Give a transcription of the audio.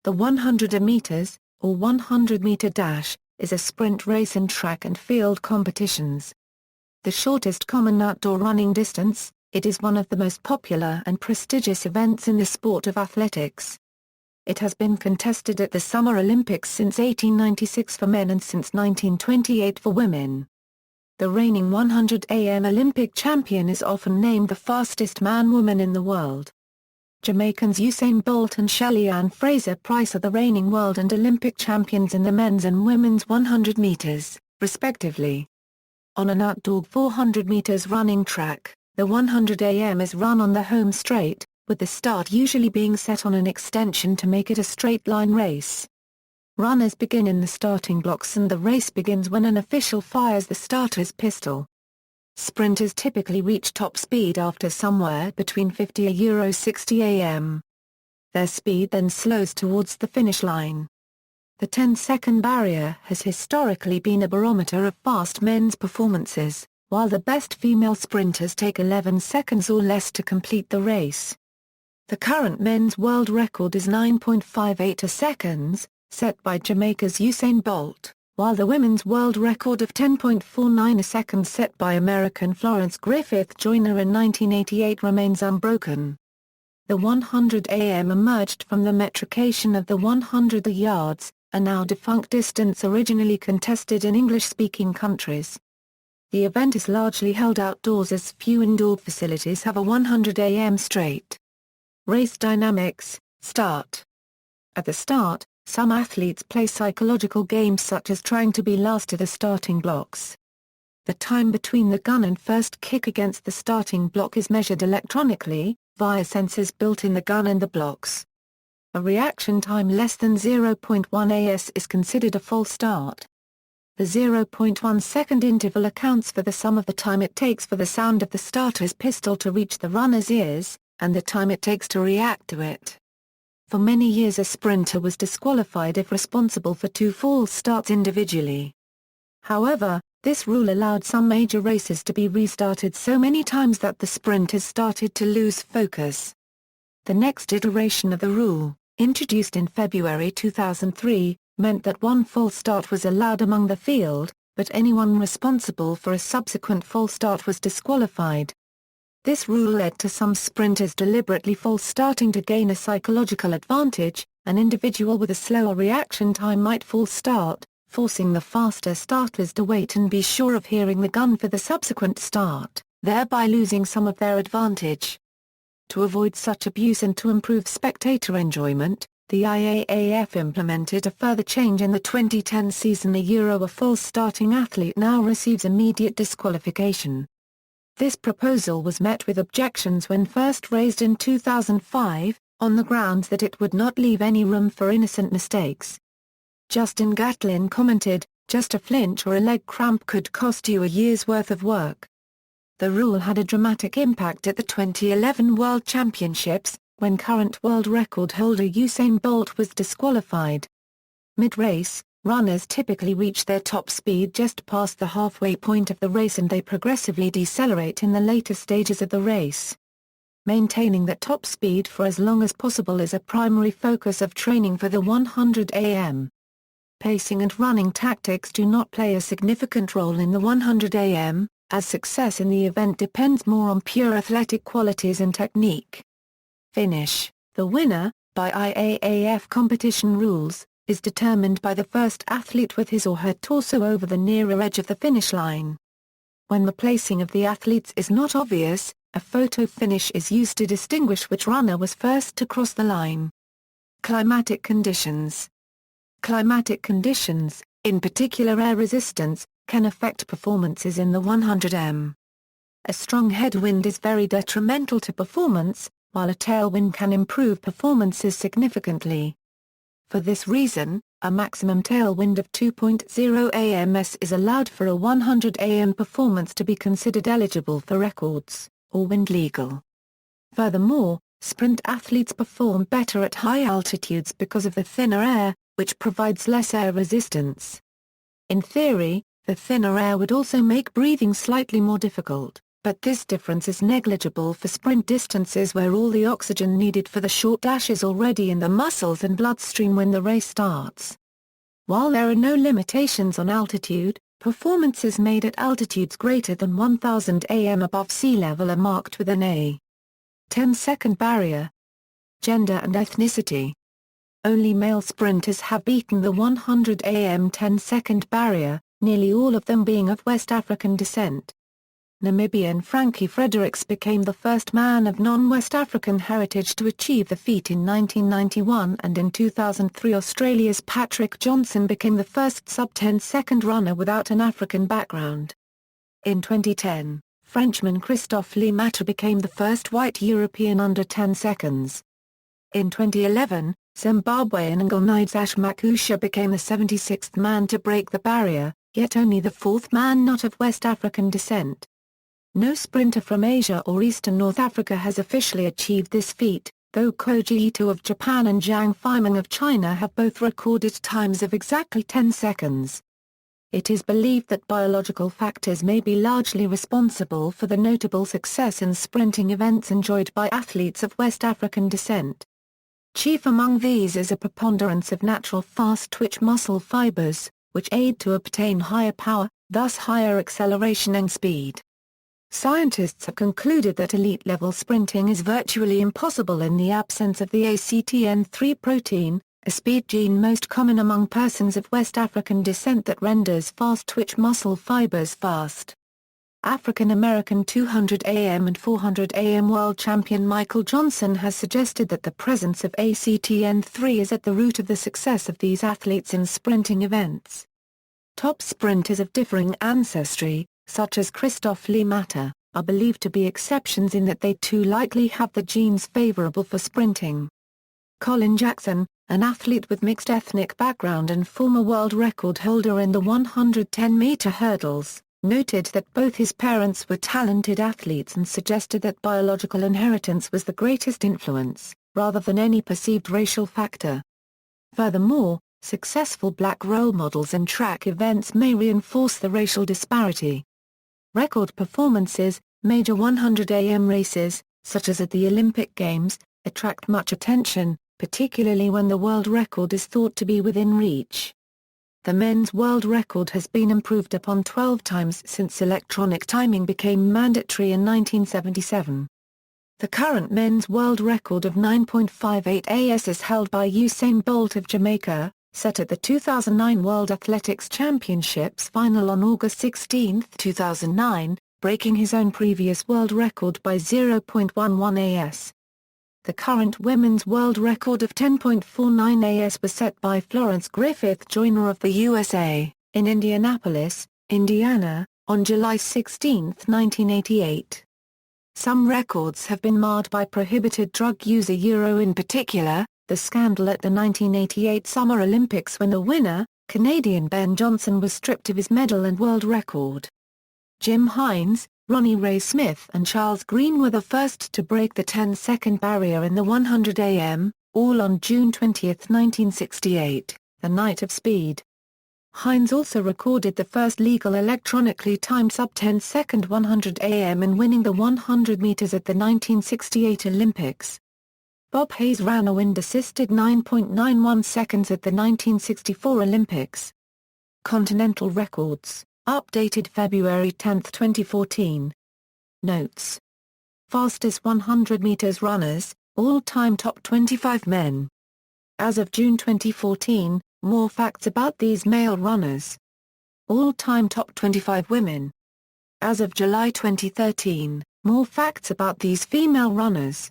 The 100 meters, or 100-meter dash, is a sprint race in track and field competitions. The shortest common outdoor running distance, it is one of the most popular and prestigious events in the sport of athletics. It has been contested at the Summer Olympics since 1896 for men and since 1928 for women. The reigning 100 AM Olympic champion is often named the fastest man-woman in the world. Jamaicans Usain Bolt and Shelly-Ann Fraser-Pryce are the reigning world and Olympic champions in the men's and women's 100 meters, respectively. On an outdoor 400 meters running track, the 100 AM is run on the home straight, with the start usually being set on an extension to make it a straight-line race. Runners begin in the starting blocks and the race begins when an official fires the starter's pistol. Sprinters typically reach top speed after somewhere between 50–60 am. Their speed then slows towards the finish line. The 10-second barrier has historically been a barometer of fast men's performances, while the best female sprinters take 11 seconds or less to complete the race. The current men's world record is 9.58 seconds, set by Jamaica's Usain Bolt, while the women's world record of 10.49 seconds set by American Florence Griffith Joyner in 1988 remains unbroken. The 100 AM emerged from the metrication of the 100 yards, a now defunct distance originally contested in English-speaking countries. The event is largely held outdoors as few indoor facilities have a 100 AM straight. Race dynamics, start. At the start, some athletes play psychological games such as trying to be last to the starting blocks. The time between the gun and first kick against the starting block is measured electronically, via sensors built in the gun and the blocks. A reaction time less than 0.1 as is considered a false start. The 0.1 second interval accounts for the sum of the time it takes for the sound of the starter's pistol to reach the runner's ears, and the time it takes to react to it. For many years a sprinter was disqualified if responsible for 2 false starts individually. However, this rule allowed some major races to be restarted so many times that the sprinters started to lose focus. The next iteration of the rule, introduced in February 2003, meant that 1 false start was allowed among the field, but anyone responsible for a subsequent false start was disqualified. This rule led to some sprinters deliberately false starting to gain a psychological advantage. An individual with a slower reaction time might false start, forcing the faster starters to wait and be sure of hearing the gun for the subsequent start, thereby losing some of their advantage. To avoid such abuse and to improve spectator enjoyment, the IAAF implemented a further change in the 2010 season. A false starting athlete now receives immediate disqualification. This proposal was met with objections when first raised in 2005, on the grounds that it would not leave any room for innocent mistakes. Justin Gatlin commented, "Just a flinch or a leg cramp could cost you a year's worth of work." The rule had a dramatic impact at the 2011 World Championships, when current world record holder Usain Bolt was disqualified. Mid-race, runners typically reach their top speed just past the halfway point of the race and they progressively decelerate in the later stages of the race. Maintaining that top speed for as long as possible is a primary focus of training for the 100 AM. Pacing and running tactics do not play a significant role in the 100 AM, as success in the event depends more on pure athletic qualities and technique. Finish: the winner, by IAAF competition rules, is determined by the first athlete with his or her torso over the nearer edge of the finish line. When the placing of the athletes is not obvious, a photo finish is used to distinguish which runner was first to cross the line. Climatic conditions. Climatic conditions, in particular air resistance, can affect performances in the 100 m. A strong headwind is very detrimental to performance, while a tailwind can improve performances significantly. For this reason, a maximum tailwind of 2.0 ams is allowed for a 100 am performance to be considered eligible for records, or wind legal. Furthermore, sprint athletes perform better at high altitudes because of the thinner air, which provides less air resistance. In theory, the thinner air would also make breathing slightly more difficult. but this difference is negligible for sprint distances where all the oxygen needed for the short dash is already in the muscles and bloodstream when the race starts. While there are no limitations on altitude, performances made at altitudes greater than 1,000 am above sea level are marked with an A. 10-second barrier. Gender and ethnicity. Only male sprinters have beaten the 100 am 10-second barrier, nearly all of them being of West African descent. Namibian Frankie Fredericks became the first man of non-West African heritage to achieve the feat in 1991, and in 2003 Australia's Patrick Johnson became the first sub-10-second runner without an African background. In 2010, Frenchman Christophe Lemaitre became the first white European under 10 seconds. In 2011, Zimbabwean Ngilnidzash Makusha became the 76th man to break the barrier, yet only the fourth man not of West African descent. No sprinter from Asia or Eastern North Africa has officially achieved this feat, though Koji Ito of Japan and Zhang Feimeng of China have both recorded times of exactly 10 seconds. It is believed that biological factors may be largely responsible for the notable success in sprinting events enjoyed by athletes of West African descent. Chief among these is a preponderance of natural fast-twitch muscle fibers, which aid to obtain higher power, thus higher acceleration and speed. Scientists have concluded that elite-level sprinting is virtually impossible in the absence of the ACTN3 protein, a speed gene most common among persons of West African descent that renders fast-twitch muscle fibers fast. African-American 200 am and 400 am world champion Michael Johnson has suggested that the presence of ACTN3 is at the root of the success of these athletes in sprinting events. Top sprinters of differing ancestry, such as Christophe Lemaitre, are believed to be exceptions in that they too likely have the genes favorable for sprinting. Colin Jackson, an athlete with mixed ethnic background and former world record holder in the 110-meter hurdles, noted that both his parents were talented athletes and suggested that biological inheritance was the greatest influence, rather than any perceived racial factor. Furthermore, successful black role models in track events may reinforce the racial disparity. Record performances, major 100 am races, such as at the Olympic Games, attract much attention, particularly when the world record is thought to be within reach. The men's world record has been improved upon 12 times since electronic timing became mandatory in 1977. The current men's world record of 9.58 AS is held by Usain Bolt of Jamaica, set at the 2009 World Athletics Championships final on August 16, 2009, breaking his own previous world record by 0.11 AS. The current women's world record of 10.49 AS was set by Florence Griffith Joyner of the USA, in Indianapolis, Indiana, on July 16, 1988. Some records have been marred by prohibited drug use in particular, the scandal at the 1988 Summer Olympics when the winner, Canadian Ben Johnson, was stripped of his medal and world record. Jim Hines, Ronnie Ray Smith and Charles Green were the first to break the 10-second barrier in the 100 am, all on June 20, 1968, the night of speed. Hines also recorded the first legal electronically timed sub-10-second 100 am in winning the 100 meters at the 1968 Olympics. Bob Hayes ran a wind-assisted 9.91 seconds at the 1964 Olympics. Continental records, updated February 10, 2014. Notes. Fastest 100 meters runners, all-time top 25 men. As of June 2014, more facts about these male runners. All-time top 25 women. As of July 2013, more facts about these female runners.